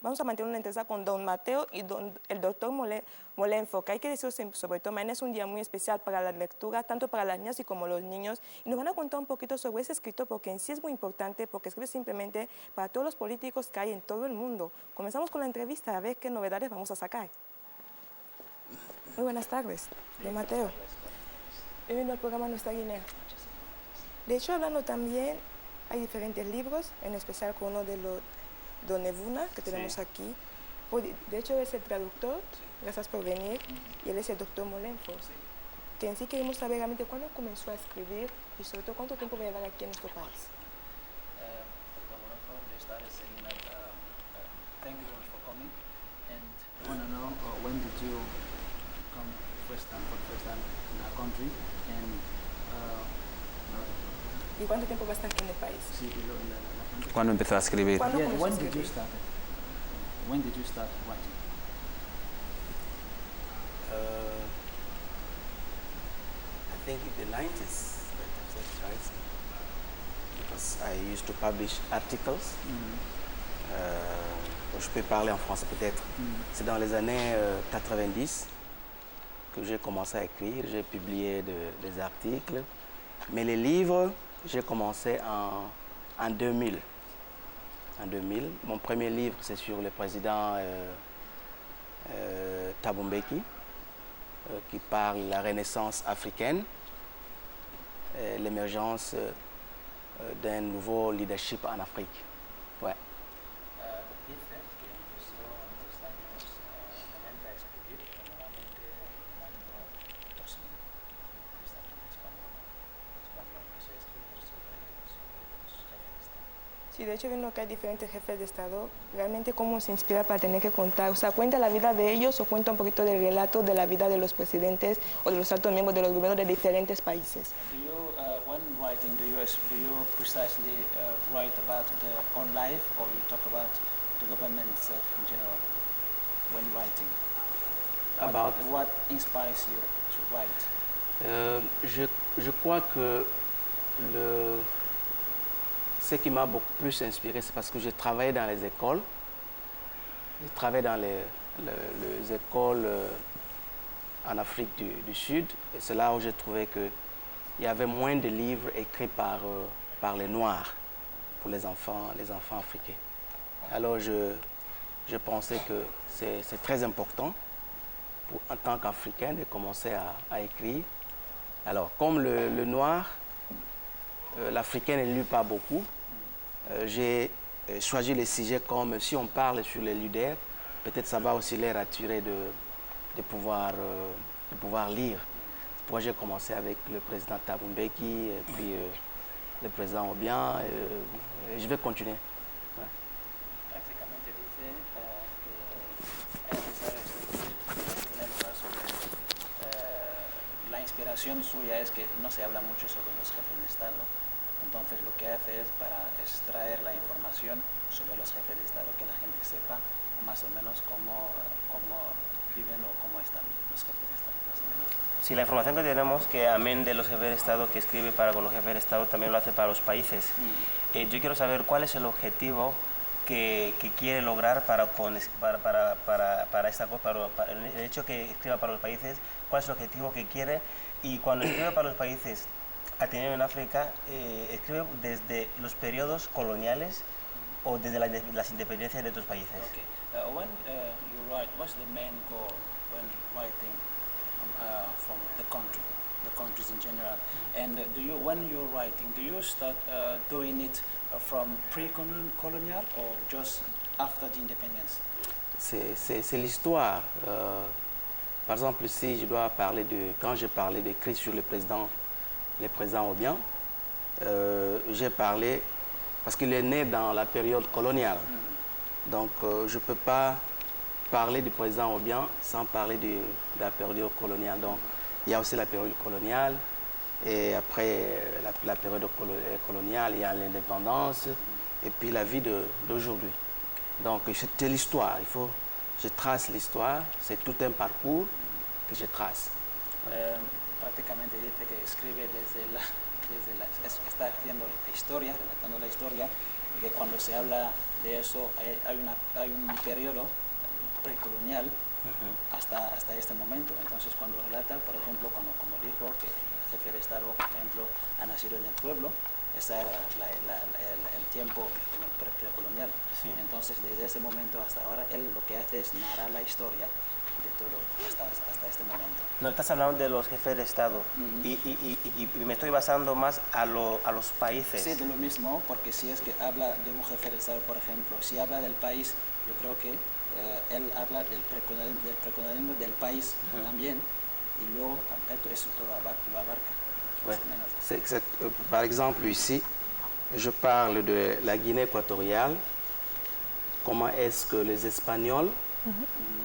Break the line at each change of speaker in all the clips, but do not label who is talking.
vamos a mantener una entrevista con don Mateo y el doctor Molenfo, que hay que decir sobre todo, mañana es un día muy especial para la lectura, tanto para las niñas y como los niños, y nos van a contar un poquito sobre ese escritor, porque en sí es muy importante, porque escribe simplemente para todos los políticos que hay en todo el mundo. Comenzamos con la entrevista, a ver qué novedades vamos a sacar. Muy buenas tardes, don Mateo. Bienvenido al programa Nuestra Guinea. De hecho, hablando también, hay diferentes libros, en especial con uno de los Don Evuna, que tenemos aquí. De hecho, es el traductor, gracias por venir, y él es el doctor Molenfo. Que en sí queremos saber realmente cuándo comenzó a escribir y sobre todo cuánto tiempo va a llevar aquí en nuestro país.
Thank you very much for coming. And I want to know when did you come for the first time in our country and
¿Y cuánto tiempo va a estar aquí en el país?
sí,
¿Cuándo empezó a escribir?
¿Cuándo comenzó a
when did you
escribir?
start? When did you start writing?
I think in the 90s that I started writing because I used to publish articles. Je peux parler en français peut-être. C'est dans les années 90 que j'ai commencé à écrire. J'ai publié des articles. Mais les livres, j'ai commencé en 2000. En 2000. Mon premier livre, c'est sur le président Thabo Mbeki, qui parle de la renaissance africaine, l'émergence d'un nouveau leadership en Afrique. Ouais.
Dice que empezó en los años 90 a escribir, pero normalmente en el año 2000, precisamente es cuando empezó a escribir sobre los jefes de Estado.
Sí, de hecho, viendo que hay diferentes jefes de Estado, realmente cómo se inspira para tener que contar, o sea, cuenta la vida de ellos o cuenta un poquito del relato de la vida de los presidentes o de los altos miembros de los gobiernos de diferentes países.
Do you, when writing, do you precisely write about their own life, or you talk about the government itself in general when writing? What inspires you to write?
Je crois que ce qui m'a beaucoup plus inspiré, c'est parce que j'ai travaillé dans les écoles. J'ai travaillé dans les écoles en Afrique du Sud. Et c'est là où j'ai trouvé qu'il y avait moins de livres écrits par les Noirs pour les enfants africains. Alors je pensais que c'est très important en tant qu'Africain de commencer à écrire. Alors comme le Noir, l'Africain ne lit pas beaucoup, j'ai choisi les sujets comme si on parle sur les leaders, peut-être ça va aussi les attirer de pouvoir lire. Pourquoi j'ai commencé avec le président Thabo Mbeki, et puis le président Obiang, et je vais continuer. Ouais.
Prácticamente dice que empezar a escribir en primer lugar sobre la inspiración suya es que no se habla mucho sobre los jefes de Estado. Entonces lo que hace es para extraer la información sobre los jefes de Estado, que la gente sepa más o menos cómo viven o cómo están los jefes de Estado. Más o menos.
Sí, la información que tenemos, que amén de los jefes de Estado que escribe para con los jefes de Estado, también lo hace para los países. Yo quiero saber cuál es el objetivo que quiere lograr para esta cosa, para el hecho que escriba para los países, cuál es el objetivo que quiere, y cuando escribe para los países atendido en África, escribe desde los periodos coloniales o desde las independencias de otros países.
Okay. When you write, what's the main goal when writing from the countries in general? And when you're writing, do you start doing it from pre-colonial or just after the independence?
C'est l'histoire. Par exemple, ici, je dois parler quand j'ai parlé de crise sur le président Obiang, j'ai parlé parce qu'il est né dans la période coloniale. Donc, je ne peux pas parler du président Obiang sans parler de la période coloniale. Donc, il y a aussi la période coloniale, et après la période coloniale, il y a l'indépendance, et puis la vie d'aujourd'hui. Donc, c'est l'histoire. Je trace l'histoire, c'est tout un parcours que je trace.
Prácticamente dice que escribe está haciendo la historia, relatando la historia, y que cuando se habla de eso hay un periodo precolonial hasta este momento. Entonces cuando relata, por ejemplo, como dijo que el jefe de Estado, por ejemplo, ha nacido en el pueblo, ese era el tiempo precolonial.
Sí.
Entonces desde ese momento hasta ahora él lo que hace es narrar la historia de todo hasta este momento.
No, estás hablando de los jefes de Estado y me estoy basando más a los países.
Sí, de lo mismo, porque si es que habla de un jefe de Estado, por ejemplo, si habla del país, yo creo que él habla del precolonialismo del país también, y luego eso todo lo abarca.
Ouais. C'est exact. Par exemple, ici, je parle de la Guinée équatoriale. Comment est-ce que les Espagnols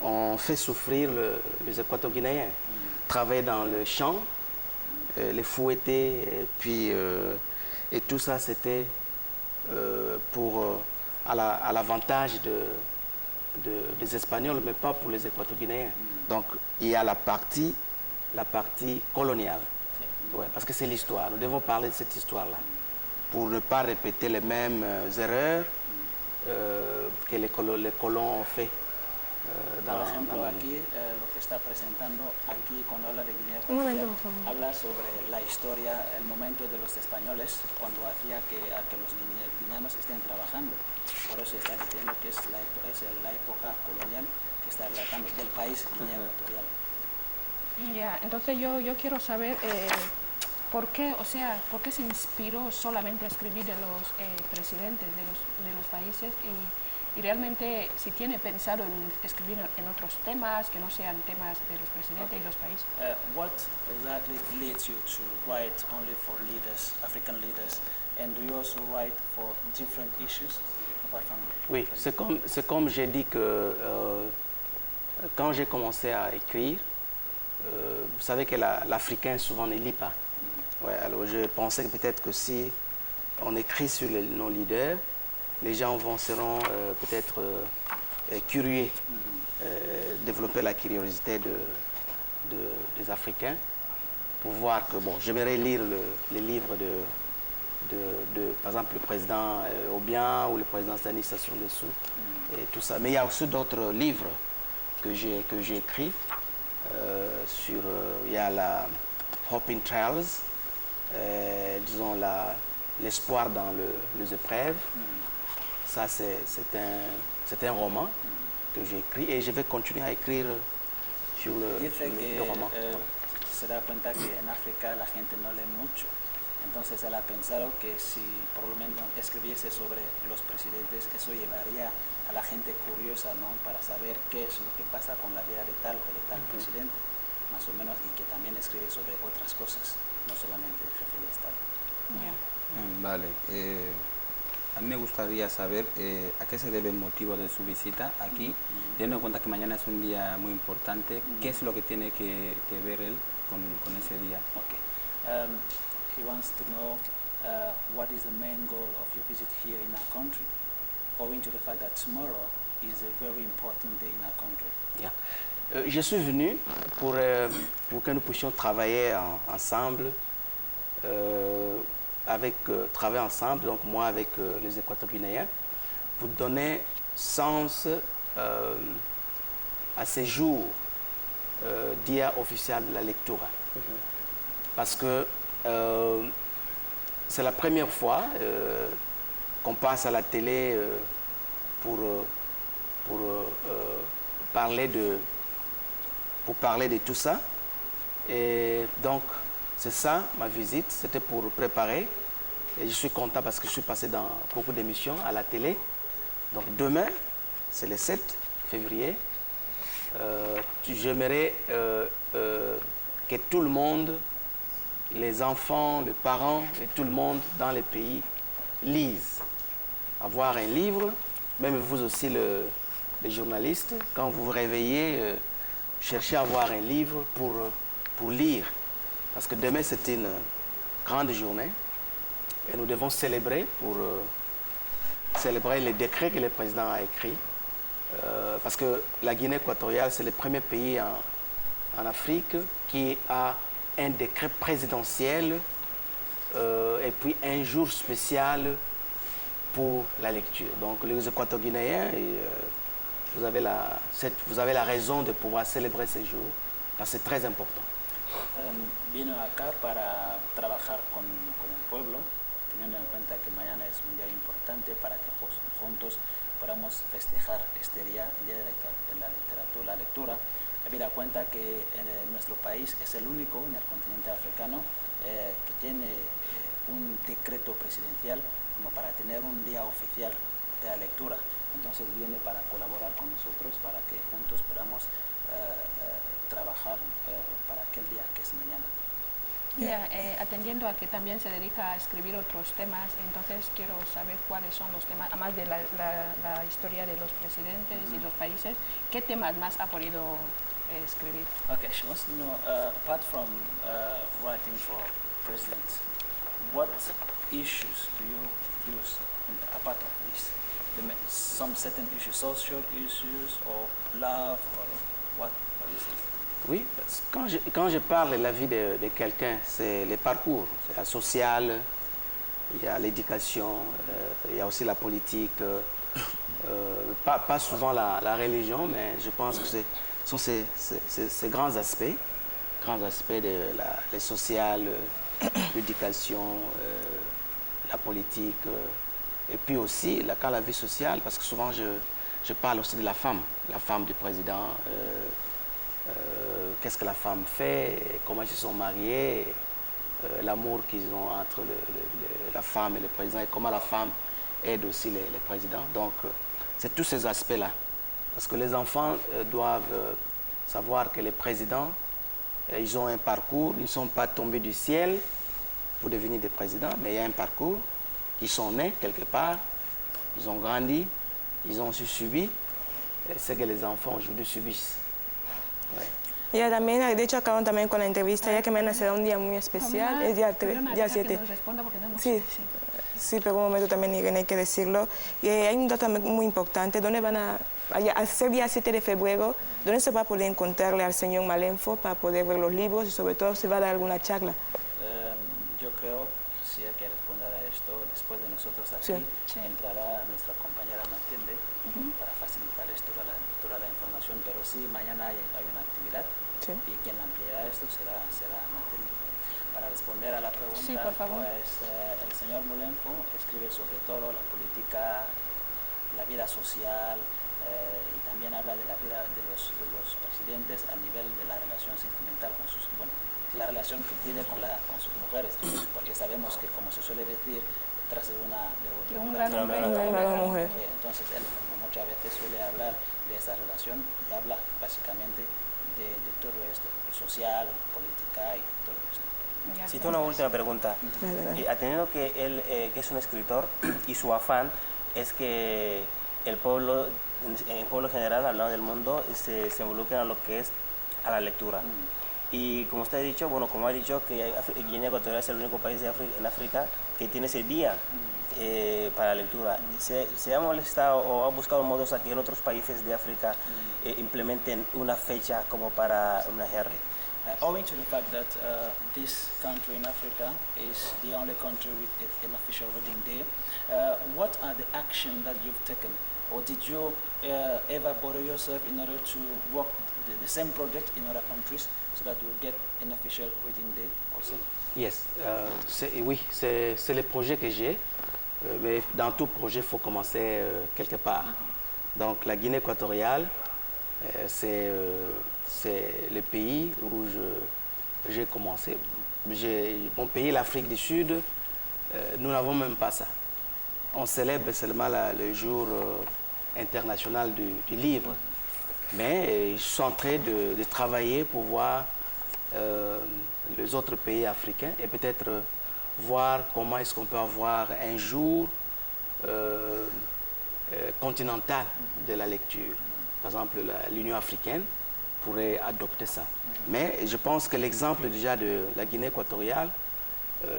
ont fait souffrir les Équato-Guinéens, travailler dans le champ, les fouetter, et puis et tout ça c'était à l'avantage des Espagnols, mais pas pour les Équato-Guinéens. Donc il y a la partie coloniale. Ouais, parce que c'est l'histoire. Nous devons parler de cette histoire-là pour ne pas répéter les mêmes erreurs que les colons ont fait.
Por ejemplo, aquí lo que está presentando aquí cuando habla de Guinea
Un momento,
Ecuatorial,
por favor.
habla sobre la historia, el momento de los españoles cuando hacía que los guineanos estén trabajando. Por eso está diciendo que es la época colonial que está relatando del país Guinea Ecuatorial.
Ya, entonces yo quiero saber por qué, o sea, por qué se inspiró solamente a escribir de los presidentes de los países y realmente si tiene pensado en escribir en otros temas que no sean temas de los presidentes y los países.
What exactly leads you to write only for leaders, African leaders, and do you also write for different issues apart from?
Oui, c'est comme j'ai dit que quand j'ai commencé à écrire, vous savez que l'Africain souvent ne lit pas. Ouais, alors je pensais que peut-être que si on écrit sur nos leaders, les gens seront peut-être curieux, développer la curiosité des Africains pour voir que, bon, j'aimerais lire les livres de, par exemple, le président Obiang ou le président Stanislas Nguesso et tout ça. Mais il y a aussi d'autres livres que j'ai écrits il y a la Hope in Trials, disons l'espoir dans les épreuves. Ça, c'est un roman que j'ai écrit et je vais continuer à écrire sur le roman.
Se da cuenta que en África la gente no lee mucho. Entonces él ha pensado que si por lo menos escribiese sobre los presidentes, eso llevaría a la gente curiosa, ¿no? Para saber qué es lo que pasa con la vida de tal o de tal presidente, más o menos, y que también escribe sobre otras cosas, no solamente el jefe de Estado.
Ya.
Vale. A mí me gustaría saber a qué se debe el motivo de su visita aquí, teniendo en cuenta que mañana es un día muy importante. ¿Qué es lo que tiene que ver él con ese día?
Okay. He wants to know what is the main goal of your visit here in our country, owing to the fact that tomorrow is a very important day in our country.
Yeah. Je suis venu pour que nous puissions travailler ensemble. Travailler ensemble, donc moi avec les Équato-Guinéens, pour donner sens à ces jours dia officiel de la lecture. Parce que c'est la première fois qu'on passe à la télé pour parler de tout ça. Et donc, c'est ça, ma visite, c'était pour préparer. Et je suis content parce que je suis passé dans beaucoup d'émissions à la télé. Donc demain, c'est le 7 février. J'aimerais que tout le monde, les enfants, les parents et tout le monde dans les pays lisent. Avoir un livre, même vous aussi les journalistes, quand vous vous réveillez, cherchez à avoir un livre pour lire. Parce que demain, c'est une grande journée et nous devons célébrer pour célébrer les décrets que le président a écrits. Parce que la Guinée équatoriale, c'est le premier pays en Afrique qui a un décret présidentiel et puis un jour spécial pour la lecture. Donc les Équato-Guinéens, vous avez la raison de pouvoir célébrer ces jours, parce que c'est très important.
Vino acá para trabajar con el pueblo, teniendo en cuenta que mañana es un día importante para que juntos podamos festejar este día, el Día de la Literatura, la lectura. Habida cuenta que nuestro país es el único en el continente africano que tiene un decreto presidencial como para tener un día oficial de la lectura. Entonces viene para colaborar con nosotros para que juntos podamos trabajar para aquel día que es mañana.
Atendiendo a que también se dedica a escribir otros temas, entonces quiero saber cuáles son los temas, además de la historia de los presidentes y los países, ¿qué temas más ha podido escribir?
Okay, she wants to know, apart from writing for presidents, what issues do you use apart of this? Some certain issues, social issues, or love, or what is it?
Oui, parce que quand je parle de la vie de quelqu'un, c'est les parcours. C'est la sociale, il y a l'éducation, il y a aussi la politique, pas souvent la religion, mais je pense que ce sont ces grands aspects de les sociales, l'éducation, la politique, et puis aussi quand la vie sociale, parce que souvent je parle aussi de la femme du président, qu'est-ce que la femme fait, comment ils se sont mariés, l'amour qu'ils ont entre la femme et le président et comment la femme aide aussi les présidents. Donc, c'est tous ces aspects-là. Parce que les enfants doivent savoir que les présidents, ils ont un parcours, ils ne sont pas tombés du ciel pour devenir des présidents, mais il y a un parcours, ils sont nés quelque part, ils ont grandi, ils ont aussi subi ce que les enfants aujourd'hui subissent. Ouais.
Ya también, de hecho acaban también con la entrevista, ya que mañana será un día muy especial, es día 7. Sí, pero un momento también Irene, hay que decirlo. Y hay un dato muy importante, donde van al ser día 7 de febrero, donde se va a poder encontrarle al señor Malenfo para poder ver los libros y sobre todo se va a dar alguna charla.
Yo creo, si hay que responder a esto, después de nosotros aquí, entrará nuestra compañera Matilde para facilitar toda la información, pero sí, mañana hay una actividad y quien ampliará esto será Matilde. Para responder a la pregunta, pues el señor Malenfo escribe sobre todo la política, la vida social y también habla de la vida de los presidentes a nivel de la relación sentimental con sus, la relación que tiene con sus mujeres, porque sabemos que, como se suele decir, tras de un gran hombre,
mujer.
Entonces él muchas veces suele hablar de esa relación y habla básicamente de todo esto, social, política y todo esto.
Sí, tengo una última pregunta. Atendiendo que él que es un escritor y su afán es que el pueblo general, hablando del mundo, se involucre en lo que es a la lectura. Y como usted ha dicho, como ha dicho, que Guinea Ecuatorial es el único país en África que tiene ese día para la lectura. ¿Se ha molestado o ha buscado modos a que en otros países de África implementen una fecha como para homenajear?
Owing to the fact that this country in Africa is the only country with an official reading day, what are the actions that you've taken? Or did you ever bother yourself in order to work the same project in other countries so that you get an official reading day also?
Yes, oui, c'est le projet que j'ai, mais dans tout projet, il faut commencer quelque part. Donc la Guinée équatoriale, c'est le pays où j'ai commencé. Mon pays, l'Afrique du Sud, nous n'avons même pas ça. On célèbre seulement le jour international du livre. Mais je suis en train de travailler pour voir les autres pays africains et peut-être voir comment est-ce qu'on peut avoir un jour continental de la lecture. Par exemple, l'Union africaine pourrait adopter ça. Mais je pense que l'exemple déjà de la Guinée équatoriale,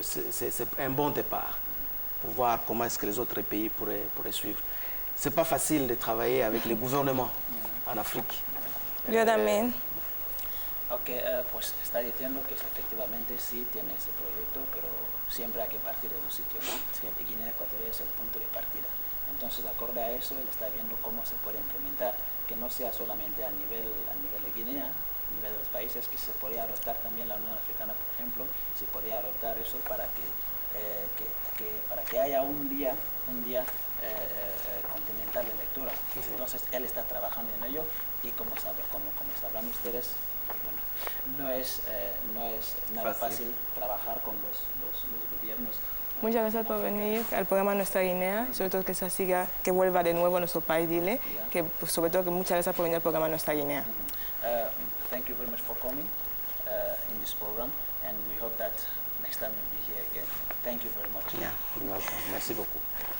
c'est un bon départ pour voir comment est-ce que les autres pays pourraient suivre. C'est pas facile de travailler avec les gouvernements en Afrique.
Yo también.
Ok, pues está diciendo que efectivamente sí tiene ese proyecto, pero siempre hay que partir de un sitio, ¿no?
Sí.
Y Guinea Ecuatorial es el punto de partida. Entonces, acorde a eso, él está viendo cómo se puede implementar, que no sea solamente a nivel de Guinea, a nivel de los países, que se podría adoptar también la Unión Africana, por ejemplo, se podría adoptar eso para que haya un día continental de lectura.
Sí.
Entonces, él está trabajando en ello y como sabrán ustedes, bueno, no es nada fácil trabajar con los gobiernos.
Muchas gracias por venir al programa Nuestra Guinea, sobre todo que se siga, que vuelva de nuevo a nuestro país, dile, que pues, sobre todo que muchas gracias por venir al programa Nuestra Guinea.
Thank you very much for coming in this program, and we hope that next time you'll be here again. Thank you very much.
Yeah, you're welcome. Merci beaucoup.